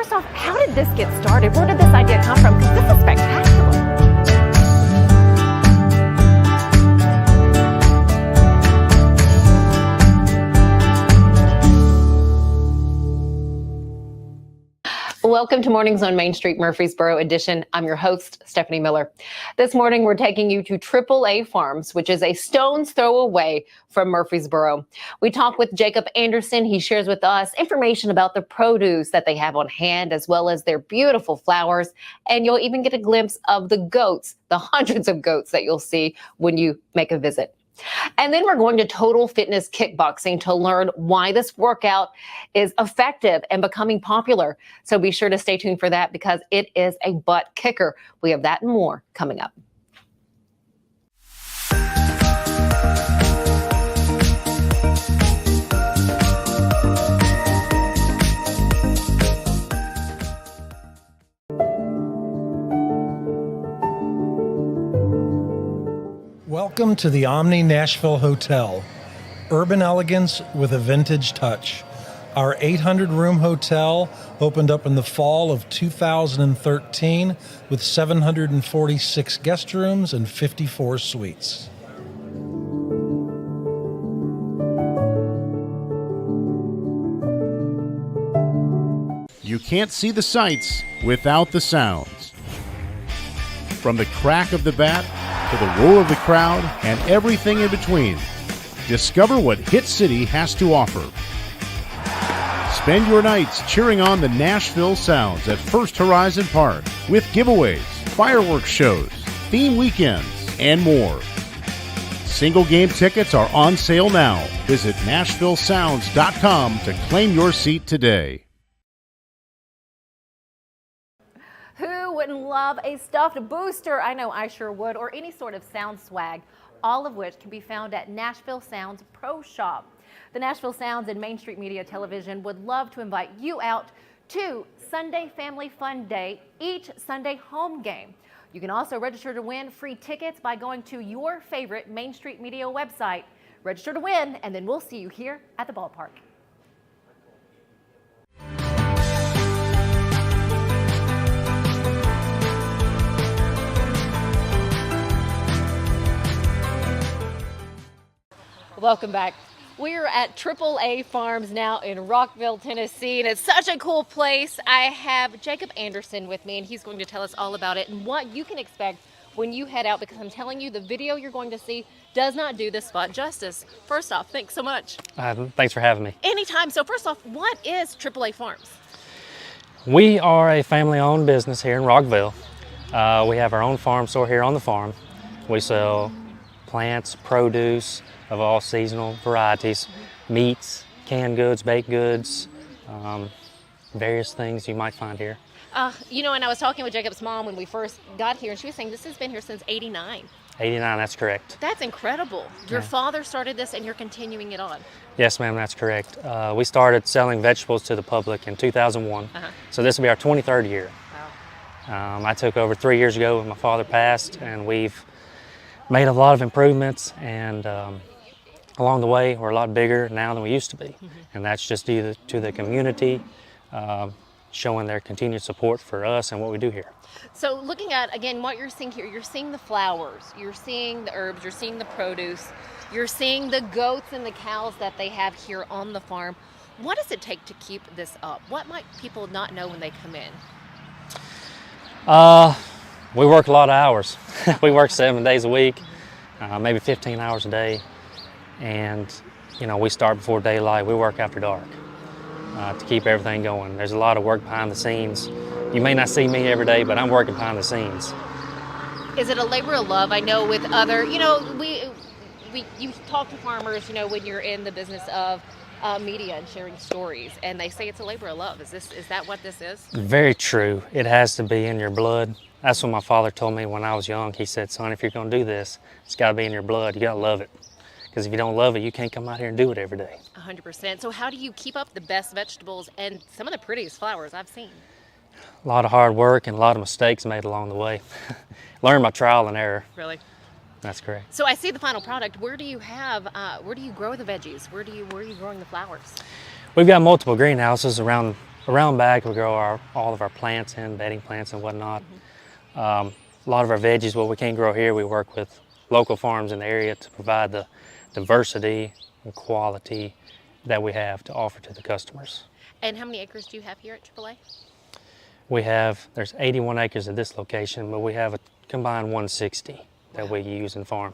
first off, how did this get started? Where did this idea come from? Because this is spectacular. Welcome to Mornings on Main Street, Murfreesboro edition. I'm your host, Stefanie Miller. This morning, we're taking you to AAA Farms, which is a stone's throw away from Murfreesboro. We talk with Jacob Anderson. He shares with us information about the produce that they have on hand, as well as their beautiful flowers. And you'll even get a glimpse of the goats, the hundreds of goats that you'll see when you make a visit. And then we're going to Total Fitness Kickboxing to learn why this workout is effective and becoming popular. So be sure to stay tuned for that because it is a butt kicker. We have that and more coming up. Welcome to the Omni Nashville Hotel, urban elegance with a vintage touch. Our 800-room hotel opened up in the fall of 2013 with 746 guest rooms and 54 suites. You can't see the sights without the sounds. From the crack of the bat to the roar of the crowd and everything in between, discover what Hit City has to offer. Spend your nights cheering on the Nashville Sounds at First Horizon Park with giveaways, fireworks shows, theme weekends, and more. Single game tickets are on sale now. Visit NashvilleSounds.com to claim your seat today. Who wouldn't love a stuffed booster? I know I sure would, or any sort of sound swag, all of which can be found at Nashville Sounds Pro Shop. The Nashville Sounds and Main Street Media Television would love to invite you out to Sunday Family Fun Day, each Sunday home game. You can also register to win free tickets by going to your favorite Main Street Media website. Register to win, and then we'll see you here at the ballpark. Welcome back. We're at AAA Farms now in Rockvale, Tennessee, and it's such a cool place. I have Jacob Anderson with me, and he's going to tell us all about it and what you can expect when you head out, because I'm telling you, the video you're going to see does not do this spot justice. First off, thanks so much. Thanks for having me. Anytime. So first off, what is AAA Farms? We are a family-owned business here in Rockvale. We have our own farm store here on the farm. We sell plants, produce of all seasonal varieties, meats, canned goods, baked goods, various things you might find here. You know, and I was talking with Jacob's mom when we first got here, and she was saying this has been here since '89. 89, that's correct. That's incredible. Your father started this and you're continuing it on. Yes, ma'am, that's correct. We started selling vegetables to the public in 2001, so this will be our 23rd year. Wow. I took over 3 years ago when my father passed, and we've made a lot of improvements, and along the way, we're a lot bigger now than we used to be. And that's just due to the community showing their continued support for us and what we do here. So looking at, again, what you're seeing here, you're seeing the flowers, you're seeing the herbs, you're seeing the produce, you're seeing the goats and the cows that they have here on the farm. What does it take to keep this up? What might people not know when they come in? We work a lot of hours. We work 7 days a week, maybe 15 hours a day. And, you know, we start before daylight. We work after dark to keep everything going. There's a lot of work behind the scenes. You may not see me every day, but I'm working behind the scenes. Is it a labor of love? I know with other, you know, you talk to farmers, you know, when you're in the business of media and sharing stories, and they say it's a labor of love. Is that what this is? Very true. It has to be in your blood. That's what my father told me when I was young. He said, son, if you're going to do this, it's got to be in your blood. You got to love it. Because if you don't love it, you can't come out here and do it every day. 100%. So how do you keep up the best vegetables and some of the prettiest flowers I've seen? A lot of hard work and a lot of mistakes made along the way. Learn by trial and error. Really? That's correct. So I see the final product. Where do you grow the veggies? Where are you growing the flowers? We've got multiple greenhouses around Around back, we grow all of our plants in, bedding plants and whatnot. A lot of our veggies, what we can't grow here, we work with local farms in the area to provide the diversity and quality that we have to offer to the customers. And how many acres do you have here at AAA? There's 81 acres at this location, but we have a combined 160 that we use and farm.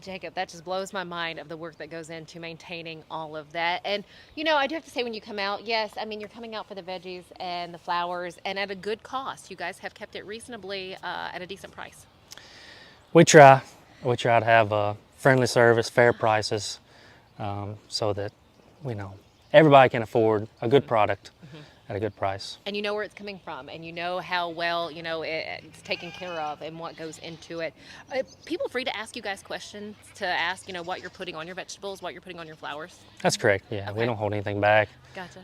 Jacob, that just blows my mind of the work that goes into maintaining all of that. And, you know, I do have to say when you come out, yes, I mean, you're coming out for the veggies and the flowers and at a good cost. You guys have kept it reasonably at a decent price. We try to have a friendly service, fair prices, so that, you know, everybody can afford a good product at a good price. And you know where it's coming from, and you know how well, you know, it's taken care of and what goes into it. People free to ask you guys questions, to ask, you know, what you're putting on your vegetables, what you're putting on your flowers? That's correct, yeah. Okay. We don't hold anything back. Gotcha.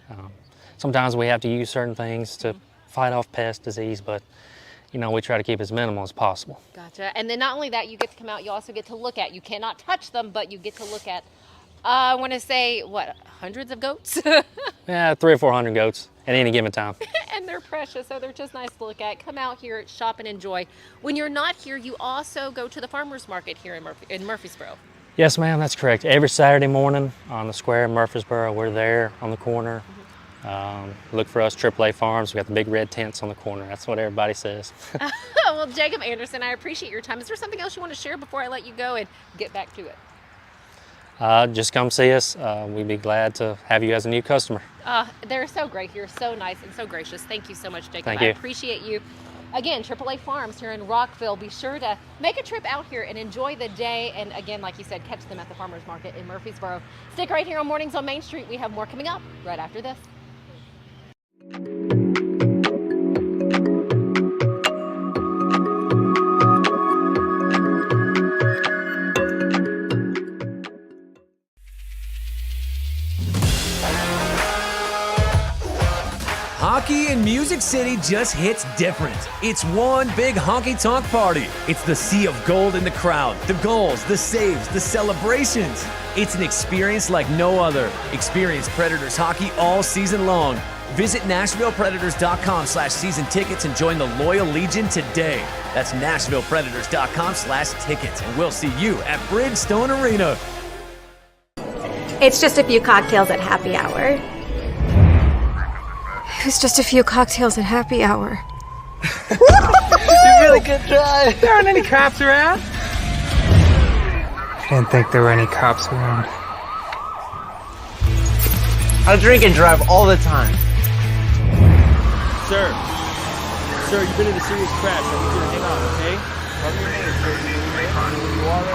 Sometimes we have to use certain things to fight off pest disease, but, you know, we try to keep as minimal as possible. Gotcha. And then not only that, you get to come out, you also get to look at, you cannot touch them, but you get to look at, I want to say, what, hundreds of goats? Yeah, 300 or 400 goats at any given time. And they're precious, so they're just nice to look at. Come out here, shop and enjoy. When you're not here, you also go to the farmers market here in Murfreesboro. Yes, ma'am, that's correct. Every Saturday morning on the square in Murfreesboro, we're there on the corner. Look for us, AAA Farms. We got the big red tents on the corner. That's what everybody says. Well, Jacob Anderson, I appreciate your time. Is there something else you want to share before I let you go and get back to it? Just come see us. We'd be glad to have you as a new customer. They're so great here, so nice and so gracious. Thank you so much, Jacob. Thank you. I appreciate you. Again, AAA Farms here in Rockvale. Be sure to make a trip out here and enjoy the day. And again, like you said, catch them at the farmers market in Murfreesboro. Stick right here on Mornings on Main Street. We have more coming up right after this. Hockey in Music City just hits different. It's one big honky-tonk party. It's the sea of gold in the crowd, the goals, the saves, the celebrations. It's an experience like no other. Experience Predators hockey all season long. Visit NashvillePredators.com/season tickets and join the Loyal Legion today. That's NashvillePredators.com/tickets, and we'll see you at Bridgestone Arena. It's just a few cocktails at happy hour. It's just a few cocktails at happy hour. You really good try. There aren't any cops around. I didn't think there were any cops around. I drink and drive all the time. Sir, you've been in a serious crash. I need you to hang on, okay? Tell me your name, sir. Where you are right now?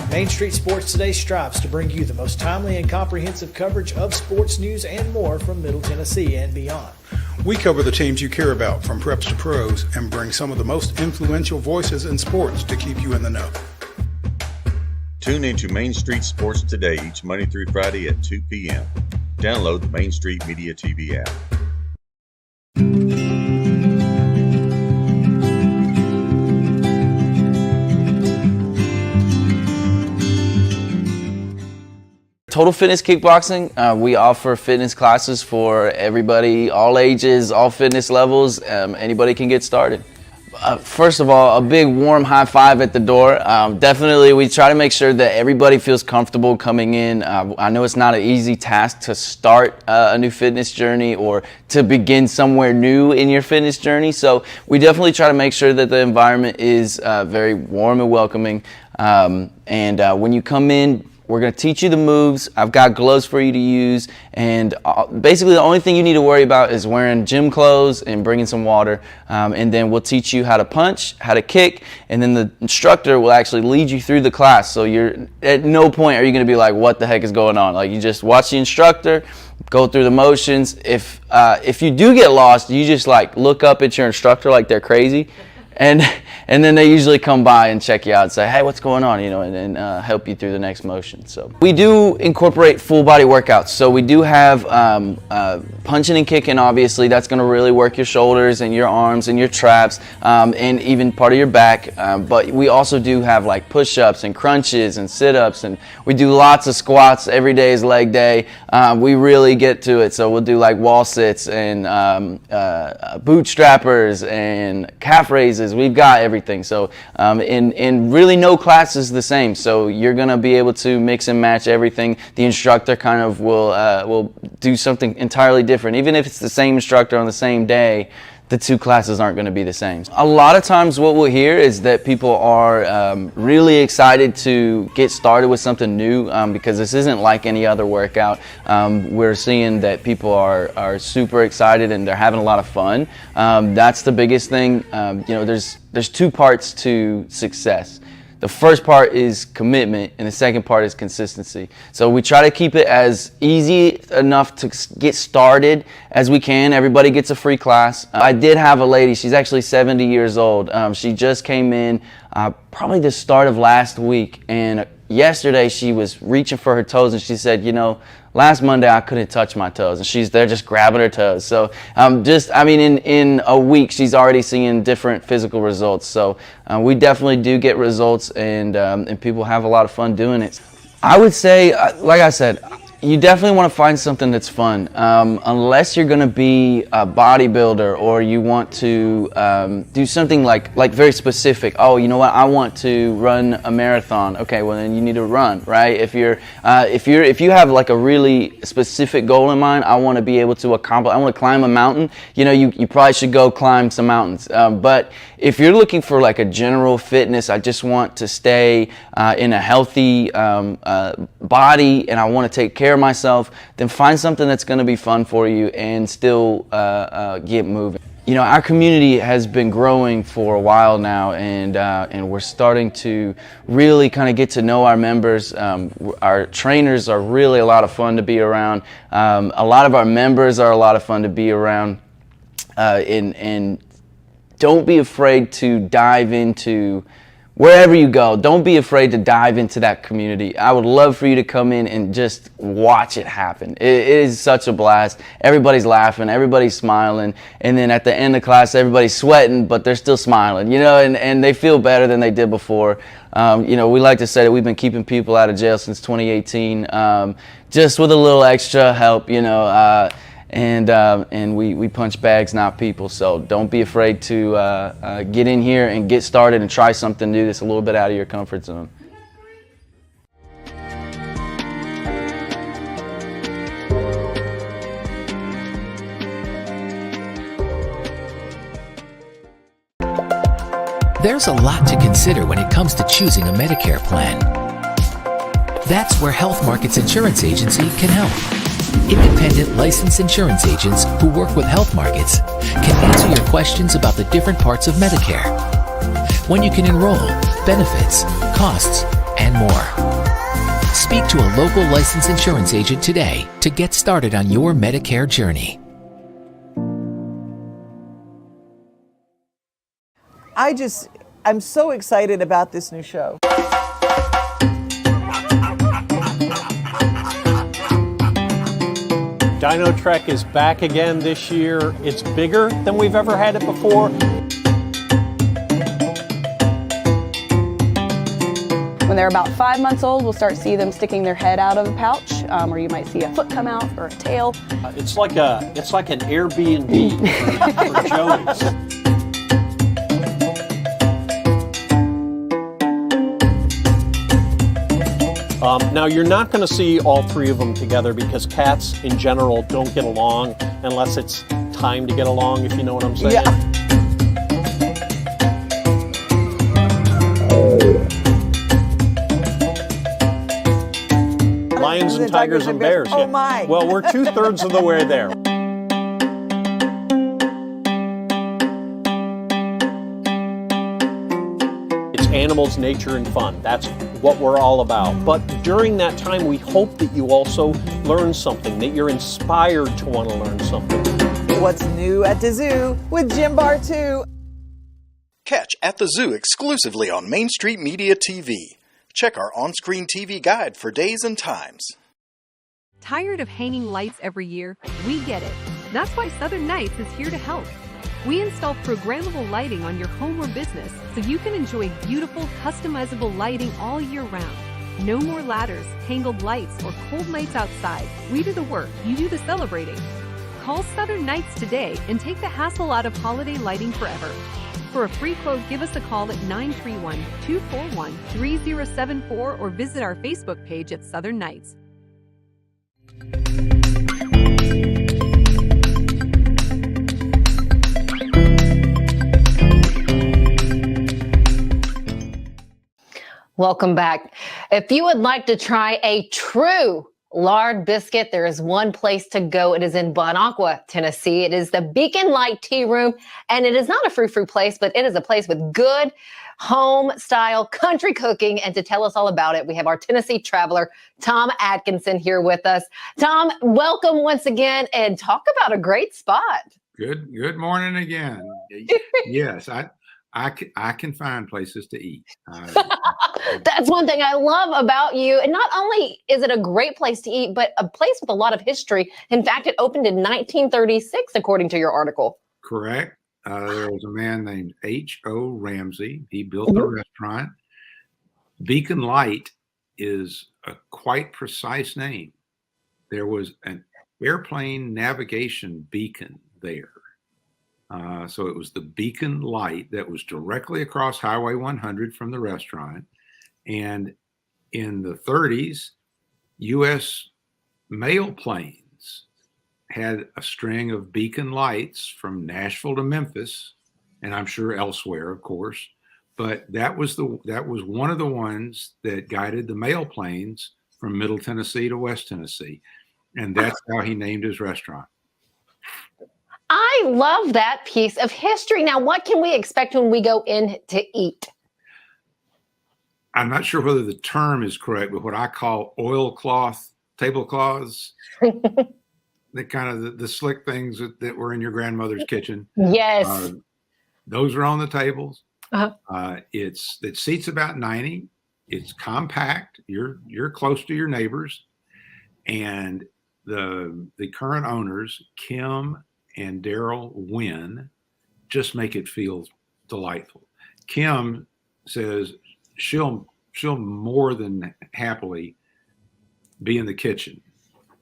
Main Street Sports Today strives to bring you the most timely and comprehensive coverage of sports news and more from Middle Tennessee and beyond. We cover the teams you care about from preps to pros and bring some of the most influential voices in sports to keep you in the know. Tune into Main Street Sports Today each Monday through Friday at 2 p.m. Download the Main Street Media TV app. Total Fitness Kickboxing, we offer fitness classes for everybody, all ages, all fitness levels. Anybody can get started. First of all, a big warm high five at the door. Definitely, we try to make sure that everybody feels comfortable coming in. I know it's not an easy task to start a new fitness journey or to begin somewhere new in your fitness journey. So we definitely try to make sure that the environment is very warm and welcoming. When you come in, we're going to teach you the moves. I've got gloves for you to use, and basically the only thing you need to worry about is wearing gym clothes and bringing some water, and then we'll teach you how to punch, how to kick, and then the instructor will actually lead you through the class. So you're at no point are you going to be like, what the heck is going on? Like, you just watch the instructor, go through the motions. If you do get lost, you just like look up at your instructor like they're crazy, and then they usually come by and check you out and say, hey, what's going on, and help you through the next motion. So we do incorporate full body workouts. So we do have punching and kicking. Obviously, that's going to really work your shoulders and your arms and your traps, and even part of your back. But we also do have like push-ups and crunches and sit-ups, and we do lots of squats. Every day is leg day. We really get to it. So we'll do like wall sits and bootstrappers and calf raises. We've got everything. So and really no class is the same. So you're gonna be able to mix and match everything. The instructor kind of will do something entirely different. Even if it's the same instructor on the same day, the two classes aren't going to be the same. A lot of times what we'll hear is that people are really excited to get started with something new because this isn't like any other workout. We're seeing that people are super excited and they're having a lot of fun. That's the biggest thing. There's two parts to success. The first part is commitment, and the second part is consistency. So we try to keep it as easy enough to get started as we can. Everybody gets a free class. I did have a lady, she's actually 70 years old. She just came in probably the start of last week, and yesterday she was reaching for her toes, and she said, last Monday I couldn't touch my toes, and she's there just grabbing her toes. So in a week she's already seeing different physical results. So we definitely do get results, and people have a lot of fun doing it. I would say, like I said, you definitely want to find something that's fun. Unless you're going to be a bodybuilder or you want to do something like very specific. Oh, you know what? I want to run a marathon. Okay, well then you need to run, right? If you have like a really specific goal in mind, I want to be able to accomplish. I want to climb a mountain. You probably should go climb some mountains. But if you're looking for like a general fitness, I just want to stay in a healthy body, and I want to take care of myself, then find something that's going to be fun for you and still get moving. Our community has been growing for a while now, and we're starting to really kind of get to know our members. Our trainers are really a lot of fun to be around. A lot of our members are a lot of fun to be around, and don't be afraid to dive into wherever you go. Don't be afraid to dive into that community. I would love for you to come in and just watch it happen. It is such a blast. Everybody's laughing, everybody's smiling, and then at the end of class, everybody's sweating, but they're still smiling, and they feel better than they did before. We like to say that we've been keeping people out of jail since 2018, just with a little extra help, and we punch bags, not people. So don't be afraid to get in here and get started and try something new that's a little bit out of your comfort zone. There's a lot to consider when it comes to choosing a Medicare plan. That's where Health Markets Insurance Agency can help. Independent licensed insurance agents who work with Health Markets can answer your questions about the different parts of Medicare, when you can enroll, benefits, costs, and more. Speak to a local licensed insurance agent today to get started on your Medicare journey. I'm so excited about this new show. Dino Trek is back again this year. It's bigger than we've ever had it before. When they're about 5 months old, we'll start seeing them sticking their head out of a pouch, or you might see a foot come out or a tail. It's like an Airbnb for Joey's. Now, you're not going to see all three of them together because cats in general don't get along unless it's time to get along, if you know what I'm saying. Yeah. Lions and tigers and bears. Oh yeah. my. Well, we're 2/3 of the way there. It's animals, nature, and fun. That's what we're all about. But during that time, we hope that you also learn something, that you're inspired to want to learn something. What's new at the zoo with Jim Bar 2? Catch At the Zoo exclusively on Main Street Media TV. Check our on-screen TV guide for days and times. Tired of hanging lights every year? We get it. That's why Southern Nights is here to help. We install programmable lighting on your home or business so you can enjoy beautiful, customizable lighting all year round. No more ladders, tangled lights, or cold nights outside. We do the work, you do the celebrating. Call Southern Nights today and take the hassle out of holiday lighting forever. For a free quote, give us a call at 931-241-3074 or visit our Facebook page at Southern Nights. Welcome back. If you would like to try a true lard biscuit, there is one place to go. It is in Aqua, Tennessee. It is the Beacon Light Tea Room, and it is not a frou-frou place, but it is a place with good home-style country cooking. And to tell us all about it, we have our Tennessee traveler, Tom Adkinson, here with us. Tom, welcome once again, and talk about a great spot. Good morning again. Yes, I can find places to eat. That's one thing I love about you. And not only is it a great place to eat, but a place with a lot of history. In fact, it opened in 1936, according to your article. Correct. There was a man named H.O. Ramsey. He built the restaurant. Beacon Light is a quite precise name. There was an airplane navigation beacon there. So it was the Beacon Light that was directly across Highway 100 from the restaurant. And in the 30s, U.S. mail planes had a string of beacon lights from Nashville to Memphis, and I'm sure elsewhere, of course. But that was one of the ones that guided the mail planes from Middle Tennessee to West Tennessee. And that's how he named his restaurant. I love that piece of history. Now, what can we expect when we go in to eat? I'm not sure whether the term is correct, but what I call oilcloth tablecloths, the kind of the slick things that were in your grandmother's kitchen. Yes. Those are on the tables. It seats about 90. It's compact. You're close to your neighbors. And the current owners, Kim and Daryl Wynn, just make it feel delightful. Kim says she'll more than happily be in the kitchen,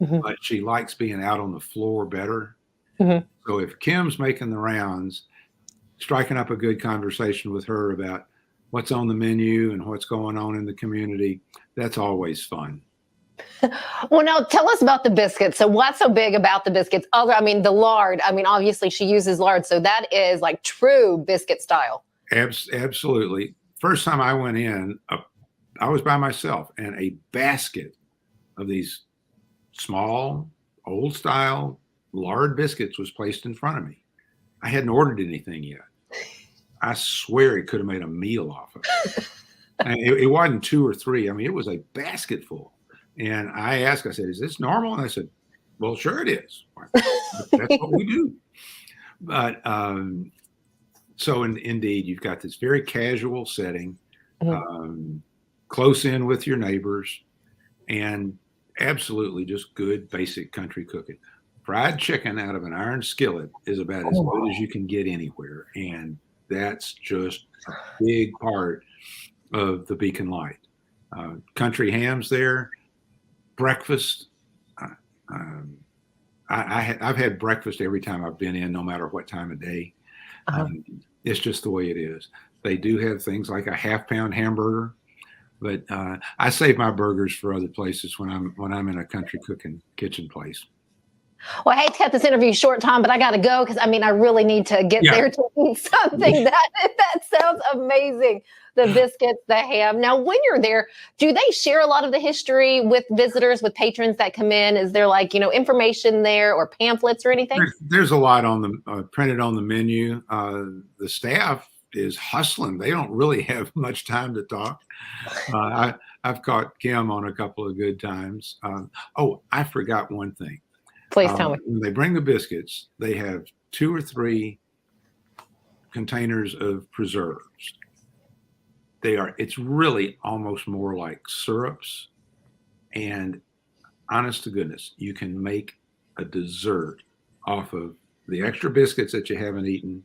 but she likes being out on the floor better. So if Kim's making the rounds, striking up a good conversation with her about what's on the menu and what's going on in the community, that's always fun. Well, now tell us about the biscuits. So what's so big about the biscuits? The lard. Obviously she uses lard. So that is like true biscuit style. Absolutely. First time I went in, I was by myself, and a basket of these small, old style lard biscuits was placed in front of me. I hadn't ordered anything yet. I swear it could have made a meal off of it. And it wasn't 2 or 3. It was a basket full. And I asked, I said, is this normal? And I said, well, sure it is. That's what we do. But so indeed, you've got this very casual setting, close in with your neighbors, and absolutely just good basic country cooking. Fried chicken out of an iron skillet is about as good as you can get anywhere. And that's just a big part of the Beacon Light. Country hams there. Breakfast. I've had breakfast every time I've been in, no matter what time of day. It's just the way it is. They do have things like a half-pound hamburger, but I save my burgers for other places when I'm in a country cooking kitchen place. Well, I hate to cut this interview short, Tom, but I got to go because I really need to get there to eat something. That sounds amazing. The biscuits, the ham. Now, when you're there, do they share a lot of the history with visitors, with patrons that come in? Is there information there or pamphlets or anything? There's a lot on the printed on the menu. The staff is hustling. They don't really have much time to talk. I've caught Kim on a couple of good times. I forgot one thing. Please tell me. When they bring the biscuits, they have 2 or 3 containers of preserves. It's really almost more like syrups. And honest to goodness, you can make a dessert off of the extra biscuits that you haven't eaten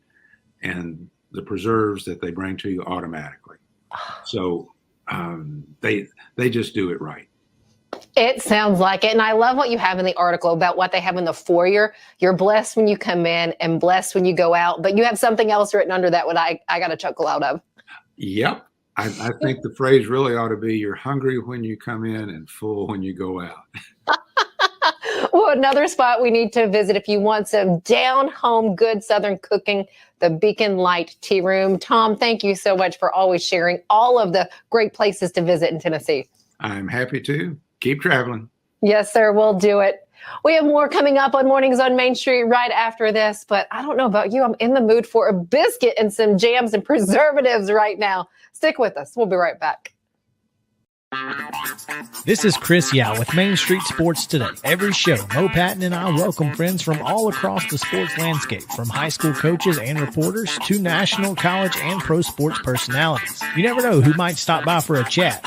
and the preserves that they bring to you automatically. So they just do it right. It sounds like it. And I love what you have in the article about what they have in the foyer. You're blessed when you come in and blessed when you go out. But you have something else written under that what I got a chuckle out of. Yep. I think the phrase really ought to be, you're hungry when you come in and full when you go out. Well, another spot we need to visit if you want some down-home good Southern cooking, the Beacon Light Tea Room. Tom, thank you so much for always sharing all of the great places to visit in Tennessee. I'm happy to. Keep traveling. Yes, sir. We'll do it. We have more coming up on Mornings on Main Street right after this, but I don't know about you. I'm in the mood for a biscuit and some jams and preservatives right now. Stick with us. We'll be right back. This is Chris Yao with Main Street Sports Today. Every show, Mo Patton and I welcome friends from all across the sports landscape, from high school coaches and reporters to national, college, and pro sports personalities. You never know who might stop by for a chat.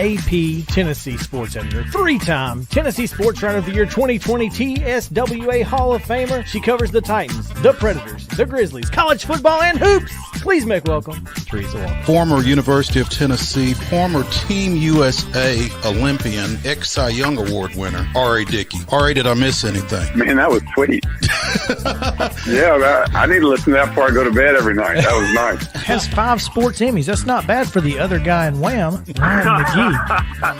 AP Tennessee Sports Editor, three-time Tennessee Sports Writer of the Year 2020 TSWA Hall of Famer. She covers the Titans, the Predators, the Grizzlies, college football, and hoops. Please make welcome Teresa Walker. Former University of Tennessee, former Team USA Olympian, ex-Cy Young Award winner, R.A. Dickey. R.A., did I miss anything? Man, that was sweet. Yeah, I need to listen to that before I go to bed every night. That was nice. Has 5 sports Emmys. That's not bad for the other guy in Wham, Ryan McGee.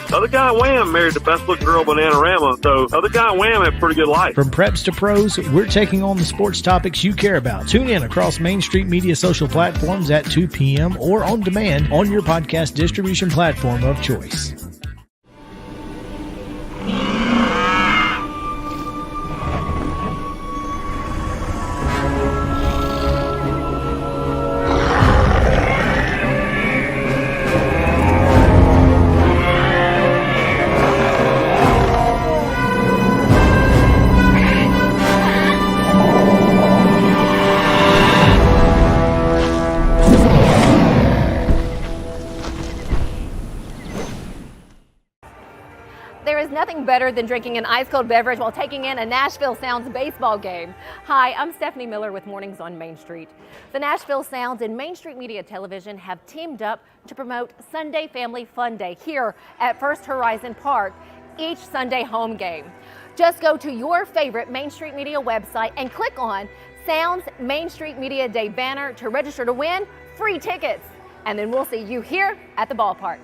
The other guy in Wham married the best looking girl, Bananarama, so the other guy in Wham had a pretty good life. From preps to pros, we're taking on the sports topics you care about. Tune in across Main Street Media social platforms at 2 p.m. or on demand on your podcast distribution platform of choice. Better than drinking an ice-cold beverage while taking in a Nashville Sounds baseball game. Hi, I'm Stefanie Miller with Mornings on Main Street. The Nashville Sounds and Main Street Media Television have teamed up to promote Sunday Family Fun Day here at First Horizon Park, each Sunday home game. Just go to your favorite Main Street Media website and click on Sounds Main Street Media Day banner to register to win free tickets. And then we'll see you here at the ballpark.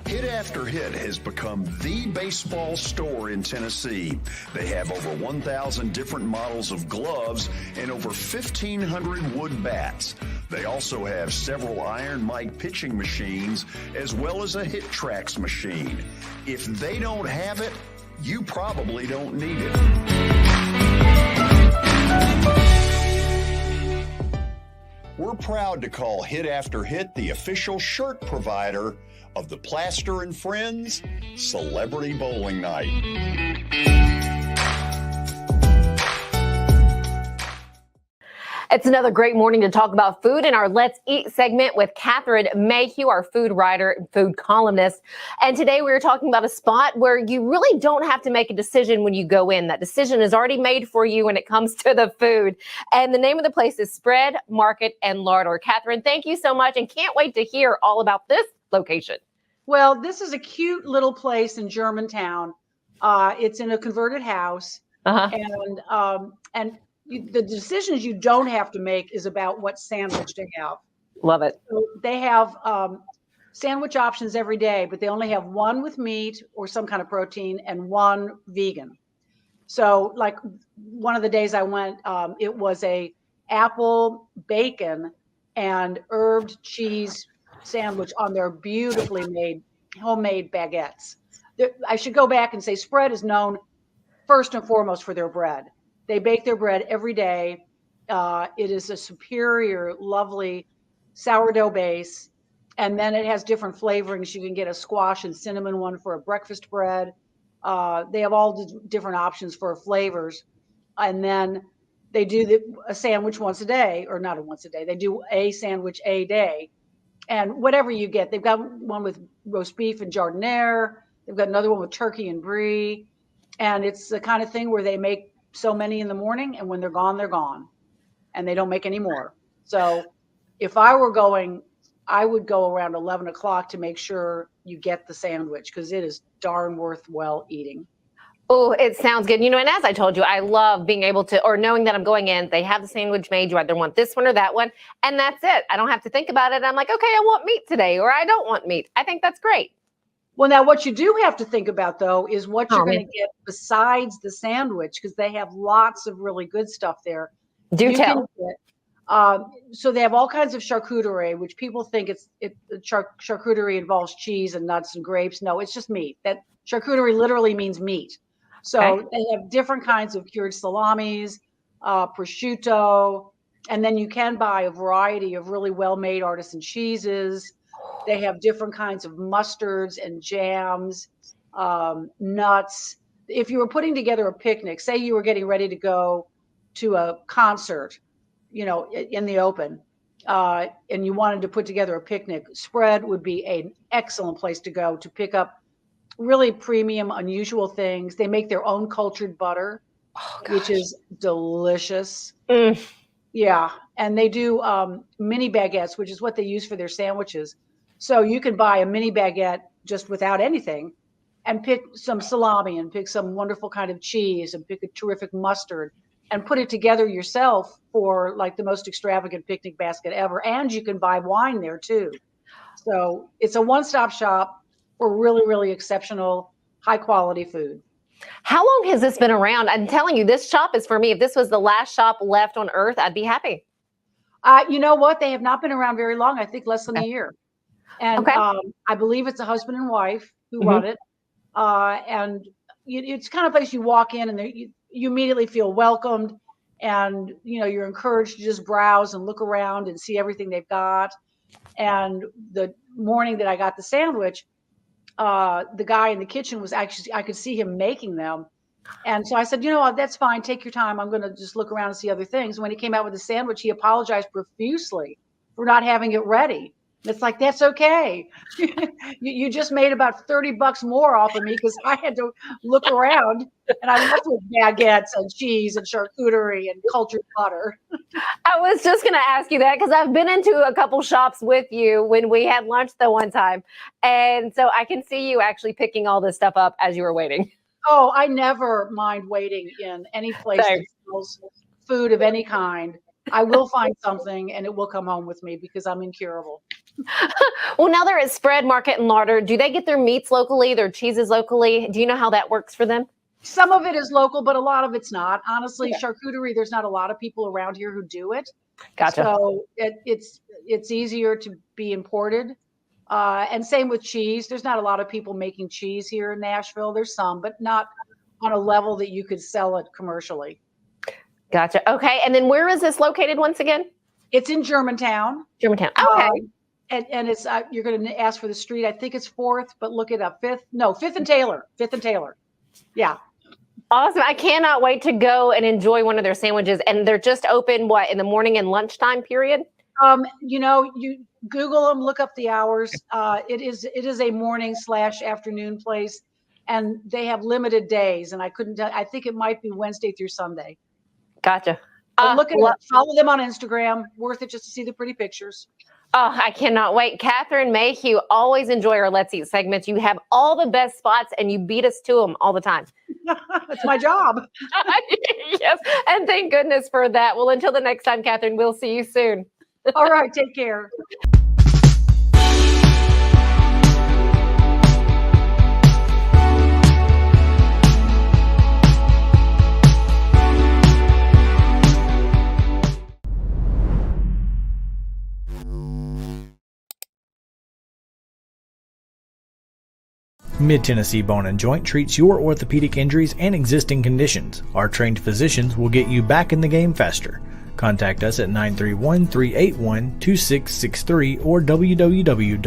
Hit After Hit has become the baseball store in Tennessee. They have over 1,000 different models of gloves and over 1,500 wood bats. They also have several Iron Mike pitching machines as well as a Hit Tracks machine. If they don't have it, you probably don't need it. We're proud to call Hit After Hit the official shirt provider of the Plaster and Friends Celebrity Bowling Night. It's another great morning to talk about food in our Let's Eat segment with Catherine Mayhew, our food writer and food columnist. And today we are talking about a spot where you really don't have to make a decision when you go in. That decision is already made for you when it comes to the food. And the name of the place is Spread, Market, and Larder. Catherine, thank you so much and can't wait to hear all about this location. Well, this is a cute little place in Germantown. It's in a converted house, and the decisions you don't have to make is about what sandwich to have. Love it. So they have sandwich options every day, but they only have one with meat or some kind of protein and one vegan. So, like one of the days I went, it was a apple, bacon, and herbed cheese sandwich on their beautifully made homemade baguettes. I should go back and say Spread is known first and foremost for their bread. They bake their bread every day. It is a superior, lovely sourdough base. And then it has different flavorings. You can get a squash and cinnamon one for a breakfast bread. They have all the different options for flavors. And then They do a sandwich once a day, or not once a day. They do a sandwich a day. And whatever you get, they've got one with roast beef and jardiniere. They've got another one with turkey and brie. And it's the kind of thing where they make so many in the morning, and when they're gone, and they don't make any more. So if I were going, I would go around 11 o'clock to make sure you get the sandwich, because it is darn worthwhile eating. Oh, it sounds good. And as I told you, I love being able to, or knowing that I'm going in, they have the sandwich made. You either want this one or that one, and that's it. I don't have to think about it. I'm like, okay, I want meat today, or I don't want meat. I think that's great. Well, now what you do have to think about, though, is what you're going to get besides the sandwich, because they have lots of really good stuff there. Do tell. So they have all kinds of charcuterie, which people think charcuterie involves cheese and nuts and grapes. No, it's just meat. That charcuterie literally means meat. So they have different kinds of cured salamis, prosciutto, and then you can buy a variety of really well-made artisan cheeses. They have different kinds of mustards and jams, nuts. If you were putting together a picnic, say you were getting ready to go to a concert, in the open, and you wanted to put together a picnic, Spread would be an excellent place to go to pick up really premium, unusual things. They make their own cultured butter, which is delicious. Yeah. And they do mini baguettes, which is what they use for their sandwiches. So you can buy a mini baguette just without anything and pick some salami and pick some wonderful kind of cheese and pick a terrific mustard and put it together yourself for like the most extravagant picnic basket ever. And you can buy wine there too. So it's a one-stop shop for really, really exceptional, high quality food. How long has this been around? I'm telling you, this shop is for me. If this was the last shop left on earth, I'd be happy. You know what? They have not been around very long. I think less than a year. And I believe it's a husband and wife who run it. And it's kind of place you walk in and you immediately feel welcomed, and you're encouraged to just browse and look around and see everything they've got. And the morning that I got the sandwich, the guy in the kitchen was actually, I could see him making them. And so I said, that's fine. Take your time. I'm going to just look around and see other things. When he came out with the sandwich, he apologized profusely for not having it ready. It's like, that's okay. You just made about $30 more off of me because I had to look around, and I left with baguettes and cheese and charcuterie and cultured butter. I was just going to ask you that because I've been into a couple shops with you when we had lunch the one time. And so I can see you actually picking all this stuff up as you were waiting. Oh, I never mind waiting in any place that sells food of any kind. I will find something and it will come home with me because I'm incurable. Well, now they're at Spread Market and Larder. Do they get their meats locally, their cheeses locally? Do you know how that works for them? Some of it is local, but a lot of it's not. Honestly, charcuterie, there's not a lot of people around here who do it. Gotcha. So it's easier to be imported. And same with cheese. There's not a lot of people making cheese here in Nashville. There's some, but not on a level that you could sell it commercially. Gotcha. Okay. And then where is this located once again? It's in Germantown. Germantown. Okay. And it's you're going to ask for the street. I think it's 4th, but look it up. 5th and Taylor. 5th and Taylor. Yeah. Awesome. I cannot wait to go and enjoy one of their sandwiches. And they're just open, in the morning and lunchtime period? You Google them, look up the hours. It is a morning/afternoon place, and they have limited days. And I couldn't tell. I think it might be Wednesday through Sunday. Gotcha. Look at it. Follow them on Instagram. Worth it just to see the pretty pictures. Oh, I cannot wait. Catherine Mayhew, always enjoy our Let's Eat segments. You have all the best spots and you beat us to them all the time. That's my job. Yes. And thank goodness for that. Well, until the next time, Catherine, we'll see you soon. All right. Take care. Mid-Tennessee Bone and Joint treats your orthopedic injuries and existing conditions. Our trained physicians will get you back in the game faster. Contact us at 931-381-2663 or www.mtbj.net.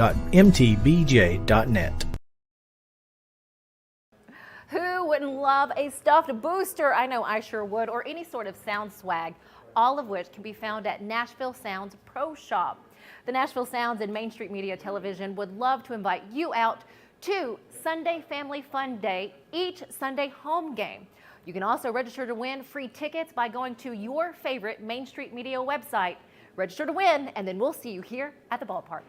Who Who wouldn't love a stuffed booster? I know I sure would, or any sort of sound swag, all of which can be found at Nashville Sounds Pro Shop. The Nashville Sounds and Main Street Media Television would love to invite you out to Sunday Family Fun Day, each Sunday home game. You can also register to win free tickets by going to your favorite Main Street Media website. Register to win, and then we'll see you here at the ballpark.